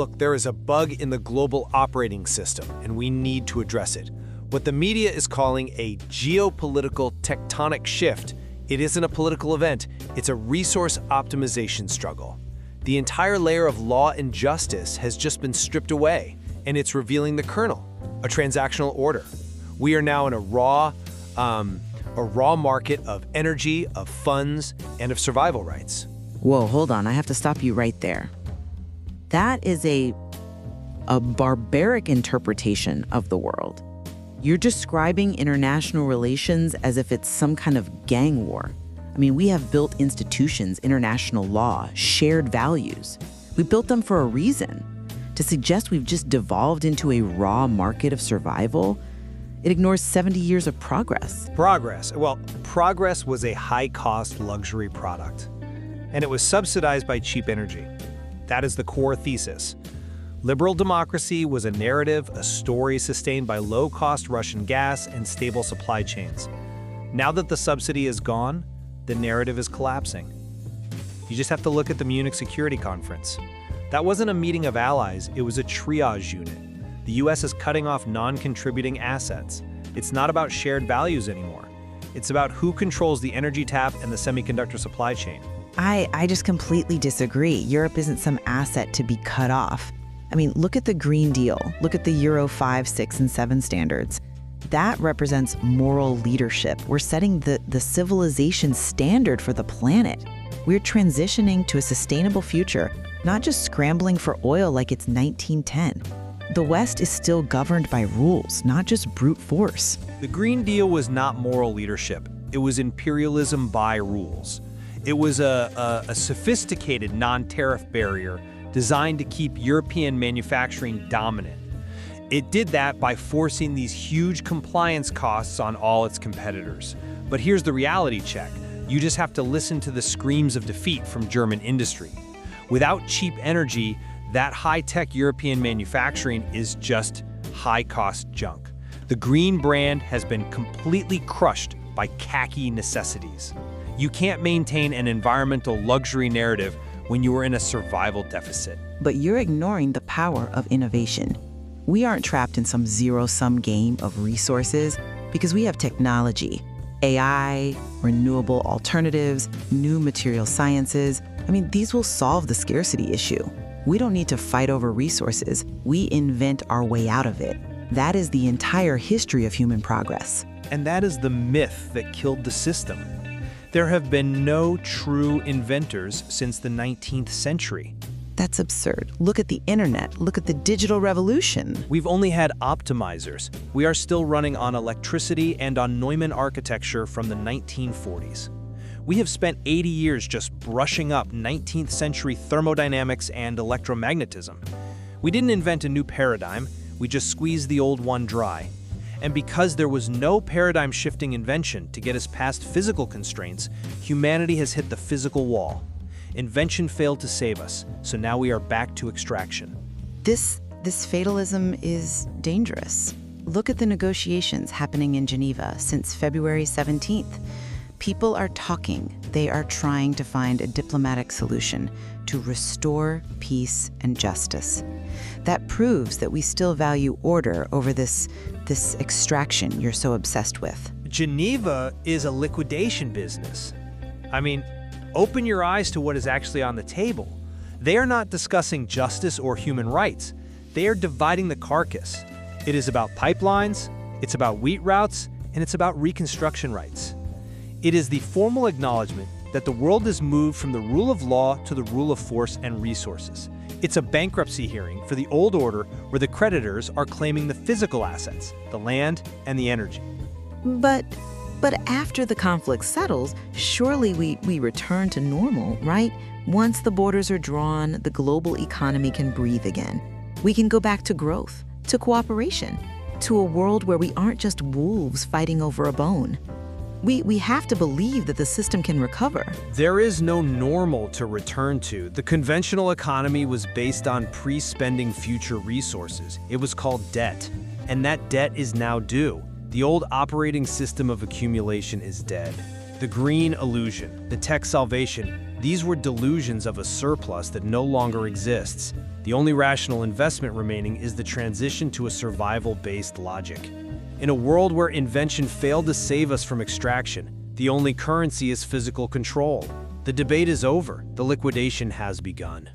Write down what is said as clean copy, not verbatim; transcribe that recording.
Look, there is a bug in the global operating system, and we need to address it. What the media is calling a geopolitical tectonic shift, it isn't a political event, it's a resource optimization struggle. The entire layer of law and justice has just been stripped away, and it's revealing the kernel, a transactional order. We are now in a raw market of energy, of funds, and of survival rights. Whoa, hold on, I have to stop you right there. That is a barbaric interpretation of the world. You're describing international relations as if it's some kind of gang war. I mean, we have built institutions, international law, shared values. We built them for a reason. To suggest we've just devolved into a raw market of survival, it ignores 70 years of progress. Progress? Well, progress was a high-cost luxury product, and it was subsidized by cheap energy. That is the core thesis. Liberal democracy was a narrative, a story sustained by low-cost Russian gas and stable supply chains. Now that the subsidy is gone, the narrative is collapsing. You just have to look at the Munich Security Conference. That wasn't a meeting of allies, it was a triage unit. The US is cutting off non-contributing assets. It's not about shared values anymore. It's about who controls the energy tap and the semiconductor supply chain. I just completely disagree. Europe isn't some asset to be cut off. I mean, look at the Green Deal. Look at the Euro 5, 6, and 7 standards. That represents moral leadership. We're setting the civilization standard for the planet. We're transitioning to a sustainable future, not just scrambling for oil like it's 1910. The West is still governed by rules, not just brute force. The Green Deal was not moral leadership. It was imperialism by rules. It was a sophisticated non-tariff barrier designed to keep European manufacturing dominant. It did that by forcing these huge compliance costs on all its competitors. But here's the reality check. You just have to listen to the screams of defeat from German industry. Without cheap energy, that high-tech European manufacturing is just high-cost junk. The green brand has been completely crushed by khaki necessities. You can't maintain an environmental luxury narrative when you are in a survival deficit. But you're ignoring the power of innovation. We aren't trapped in some zero-sum game of resources because we have technology, AI, renewable alternatives, new material sciences. I mean, these will solve the scarcity issue. We don't need to fight over resources. We invent our way out of it. That is the entire history of human progress. And that is the myth that killed the system. There have been no true inventors since the 19th century. That's absurd. Look at the internet. Look at the digital revolution. We've only had optimizers. We are still running on electricity and on Neumann architecture from the 1940s. We have spent 80 years just brushing up 19th century thermodynamics and electromagnetism. We didn't invent a new paradigm, we just squeezed the old one dry. And because there was no paradigm-shifting invention to get us past physical constraints, humanity has hit the physical wall. Invention failed to save us, so now we are back to extraction. This fatalism is dangerous. Look at the negotiations happening in Geneva since February 17th. People are talking. They are trying to find a diplomatic solution to restore peace and justice. That proves that we still value order over this extraction you're so obsessed with. Geneva is a liquidation business. I mean, open your eyes to what is actually on the table. They are not discussing justice or human rights. They are dividing the carcass. It is about pipelines, it's about wheat routes, and it's about reconstruction rights. It is the formal acknowledgement that the world has moved from the rule of law to the rule of force and resources. It's a bankruptcy hearing for the old order where the creditors are claiming the physical assets, the land, and the energy. But after the conflict settles, surely we return to normal, right? Once the borders are drawn, the global economy can breathe again. We can go back to growth, to cooperation, to a world where we aren't just wolves fighting over a bone. We have to believe that the system can recover. There is no normal to return to. The conventional economy was based on pre-spending future resources. It was called debt, and that debt is now due. The old operating system of accumulation is dead. The green illusion, the tech salvation, these were delusions of a surplus that no longer exists. The only rational investment remaining is the transition to a survival-based logic. In a world where invention failed to save us from extraction, the only currency is physical control. The debate is over. The liquidation has begun.